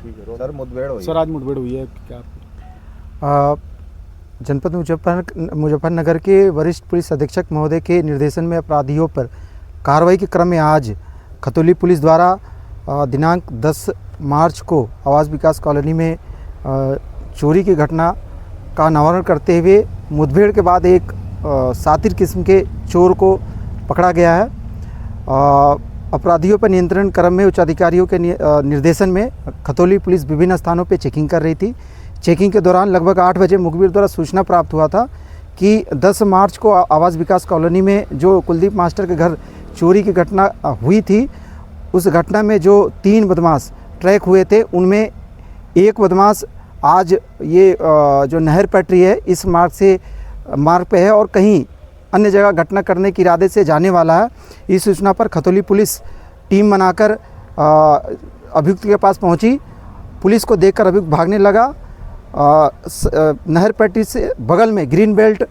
ठीक है सर, मुठभेड़ हुई सर आज मुठभेड़ हुई है क्या? जनपद मुजफ्फरनगर के वरिष्ठ पुलिस अधीक्षक महोदय के निर्देशन में अपराधियों पर कार्रवाई के क्रम में आज खतौली पुलिस द्वारा दिनांक 10 मार्च को आवास विकास कॉलोनी में चोरी की घटना का निवारण करते हुए मुठभेड़ के बाद एक सातिर किस्म के चोर को पकड़ा गया है। अपराधियों पर नियंत्रण क्रम में उच्च अधिकारियों के निर्देशन में खतौली पुलिस विभिन्न स्थानों पर चेकिंग कर रही थी। चेकिंग के दौरान लगभग 8 बजे मुखबिर द्वारा सूचना प्राप्त हुआ था कि 10 मार्च को आवास विकास कॉलोनी में जो कुलदीप मास्टर के घर चोरी की घटना हुई थी, उस घटना में जो 3 बदमाश ट्रैक हुए थे, उनमें एक बदमाश आज ये जो नहर पटरी है इस मार्ग पे है और कहीं अन्य जगह घटना करने के इरादे से जाने वाला है। इस सूचना पर खतौली पुलिस टीम बनाकर अभियुक्त के पास पहुंची। पुलिस को देखकर अभियुक्त भागने लगा। नहर पट्टी से बगल में ग्रीन बेल्ट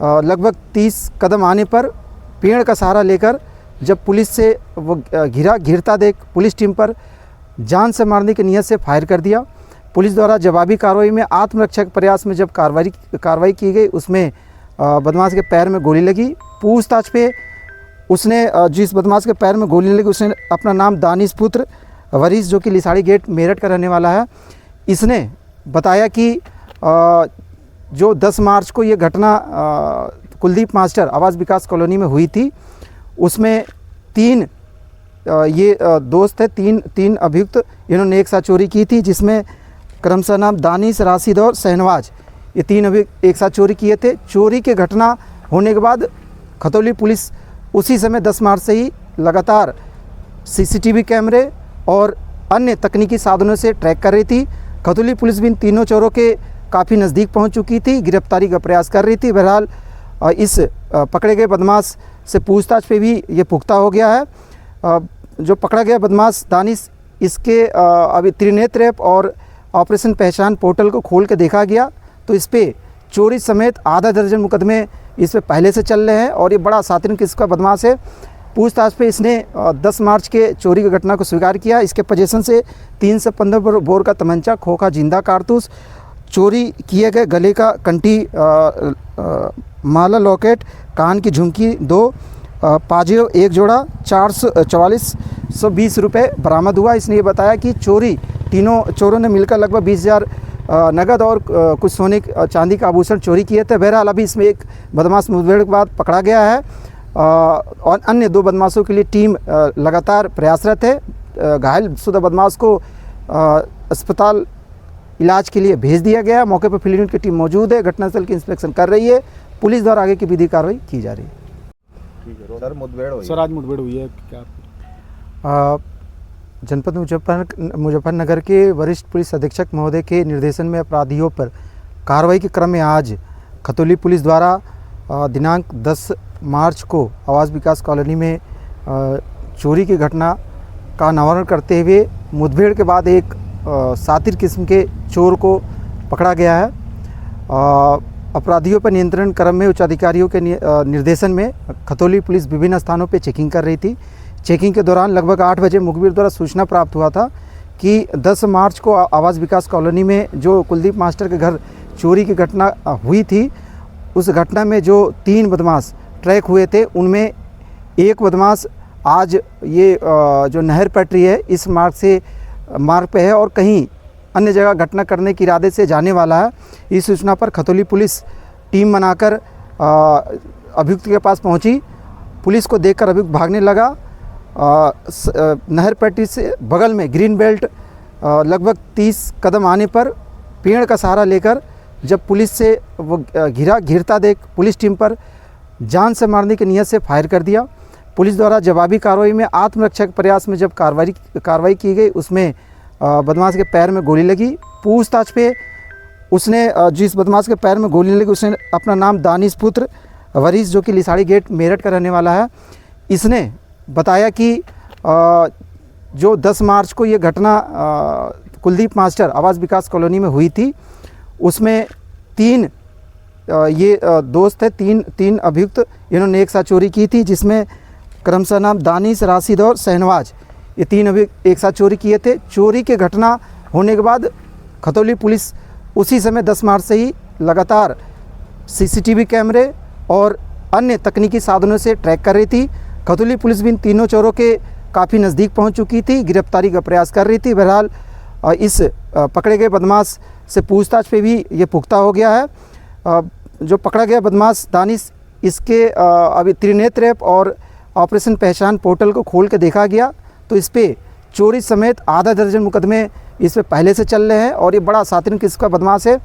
लगभग 30 कदम आने पर पेड़ का सहारा लेकर जब पुलिस से वो घिरता देख पुलिस टीम पर जान से मारने की नीयत से फायर कर दिया। पुलिस द्वारा जवाबी कार्रवाई में आत्मरक्षा के प्रयास में जब कार्रवाई की गई, उसमें बदमाश के पैर में गोली लगी। पूछताछ पे उसने जिस बदमाश के पैर में गोली लगी उसने अपना नाम दानिश पुत्र वरीस, जो कि लिसाड़ी गेट मेरठ का रहने वाला है, इसने बताया कि जो 10 मार्च को ये घटना कुलदीप मास्टर आवास विकास कॉलोनी में हुई थी, उसमें 3 ये दोस्त थे, तीन अभियुक्त, इन्होंने एक साथ चोरी की थी, जिसमें क्रमशः नाम दानिश, राशिद और शहनवाज, ये 3 अभियुक्त एक साथ चोरी किए थे। चोरी की घटना होने के बाद खतौली पुलिस उसी समय 10 मार्च से ही लगातार सीसीटीवी कैमरे और अन्य तकनीकी साधनों से ट्रैक कर रही थी। खतौली पुलिस भी इन तीनों चोरों के काफ़ी नज़दीक पहुंच चुकी थी, गिरफ्तारी का प्रयास कर रही थी। बहरहाल इस पकड़े गए बदमाश से पूछताछ पे भी ये पुख्ता हो गया है। जो पकड़ा गया बदमाश दानिश, इसके अभी त्रिनेत्र ऐप और ऑपरेशन पहचान पोर्टल को खोल के देखा गया तो इस पर चोरी समेत आधा दर्जन मुकदमे इस पर पहले से चल रहे हैं और ये बड़ा सातिन किस्म का बदमाश है। पूछताछ पे इसने 10 मार्च के चोरी की घटना को स्वीकार किया। इसके पोजीशन से 3 से 15 बोर का तमंचा, खोखा जिंदा कारतूस, चोरी किए गए गले का कंठी, माला लॉकेट, कान की झुमकी 2, पाजेब 1 जोड़ा, 444 रुपये बरामद हुआ। इसने ये बताया कि तीनों चोरों ने मिलकर लगभग 20,000 नगद और कुछ सोने चांदी का आभूषण चोरी किए थे। बहरहाल अभी इसमें एक बदमाश मुठभेड़ के बाद पकड़ा गया है और अन्य 2 बदमाशों के लिए टीम लगातार प्रयासरत है। घायल शुदा बदमाश को अस्पताल इलाज के लिए भेज दिया गया। मौके पर फील्ड यूनिट की टीम मौजूद है, घटनास्थल की इंस्पेक्शन कर रही है। पुलिस द्वारा आगे की विधि कार्रवाई की जा रही है। ठीक है सर, मुठभेड़ हुई सर आज मुठभेड़ हुई है क्या? जनपद मुजफ्फरनगर के वरिष्ठ पुलिस अधीक्षक महोदय के निर्देशन में अपराधियों पर कार्रवाई के क्रम में आज खतौली पुलिस द्वारा दिनांक 10 मार्च को आवास विकास कॉलोनी में चोरी की घटना का निवारण करते हुए मुठभेड़ के बाद एक सातिर किस्म के चोर को पकड़ा गया है। अपराधियों पर नियंत्रण क्रम में उच्च अधिकारियों के निर्देशन में खतौली पुलिस विभिन्न स्थानों पर चेकिंग कर रही थी। चेकिंग के दौरान लगभग 8 बजे मुखबिर द्वारा सूचना प्राप्त हुआ था कि 10 मार्च को आवास विकास कॉलोनी में जो कुलदीप मास्टर के घर चोरी की घटना हुई थी, उस घटना में जो 3 बदमाश ट्रैक हुए थे, उनमें एक बदमाश आज ये जो नहर पटरी है इस मार्ग पे है और कहीं अन्य जगह घटना करने के इरादे से जाने वाला है। इस सूचना पर खतौली पुलिस टीम बनाकर अभियुक्त के पास पहुंची। पुलिस को देखकर अभियुक्त भागने लगा। नहर पट्टी से बगल में ग्रीन बेल्ट लगभग 30 कदम आने पर पेड़ का सहारा लेकर जब पुलिस से वो घिरता देख पुलिस टीम पर जान से मारने की नीयत से फायर कर दिया। पुलिस द्वारा जवाबी कार्रवाई में आत्मरक्षा के प्रयास में जब कार्रवाई की गई, उसमें बदमाश के पैर में गोली लगी। पूछताछ पे उसने जिस बदमाश के पैर में गोली लगी उसने अपना नाम दानिश पुत्र वरीस, जो कि लिसाड़ी गेट मेरठ का रहने वाला है, इसने बताया कि जो 10 मार्च को ये घटना कुलदीप मास्टर आवास विकास कॉलोनी में हुई थी, उसमें 3 ये दोस्त थे, तीन अभियुक्त, इन्होंने एक साथ चोरी की थी, जिसमें क्रमशः नाम दानिश, राशिद और शहनवाज, ये 3 अभियुक्त एक साथ चोरी किए थे। चोरी की घटना होने के बाद खतौली पुलिस उसी समय 10 मार्च से ही लगातार सीसीटीवी कैमरे और अन्य तकनीकी साधनों से ट्रैक कर रही थी। खतौली पुलिस भी इन तीनों चोरों के काफ़ी नज़दीक पहुंच चुकी थी, गिरफ्तारी का प्रयास कर रही थी। बहरहाल इस पकड़े गए बदमाश से पूछताछ पे भी ये पुख्ता हो गया है। जो पकड़ा गया बदमाश दानिश, इसके अभी त्रिनेत्र ऐप और ऑपरेशन पहचान पोर्टल को खोल के देखा गया तो इस पर चोरी समेत आधा दर्जन मुकदमे इस पर पहले से चल रहे हैं और ये बड़ा शातिन किस्म का बदमाश है।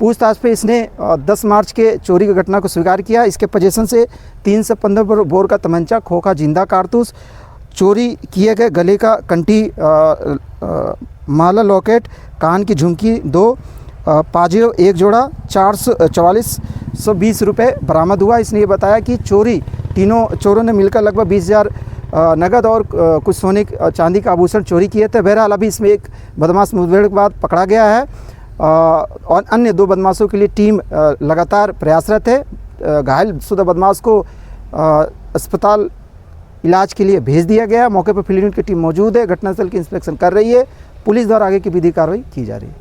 पूछताछ पे इसने 10 मार्च के चोरी की घटना को स्वीकार किया। इसके पोजीशन से 3 से 15 बोर का तमंचा, खोखा, जिंदा कारतूस, चोरी किए गए गले का कंठी, माला लॉकेट, कान की झुमकी 2, पाजेब 1 जोड़ा, 44,120 रुपये बरामद हुआ। इसने ये बताया कि तीनों चोरों ने मिलकर लगभग 20,000 नगद और कुछ सोने चांदी का आभूषण चोरी किए थे। बहरहाल अभी इसमें एक बदमाश मुठभेड़ के बाद पकड़ा गया है और अन्य 2 बदमाशों के लिए टीम लगातार प्रयासरत है। घायल शुदा बदमाश को अस्पताल इलाज के लिए भेज दिया गया। मौके पर फील्ड यूनिट की टीम मौजूद है, घटनास्थल की इंस्पेक्शन कर रही है। पुलिस द्वारा आगे की विधिक कार्रवाई की जा रही है।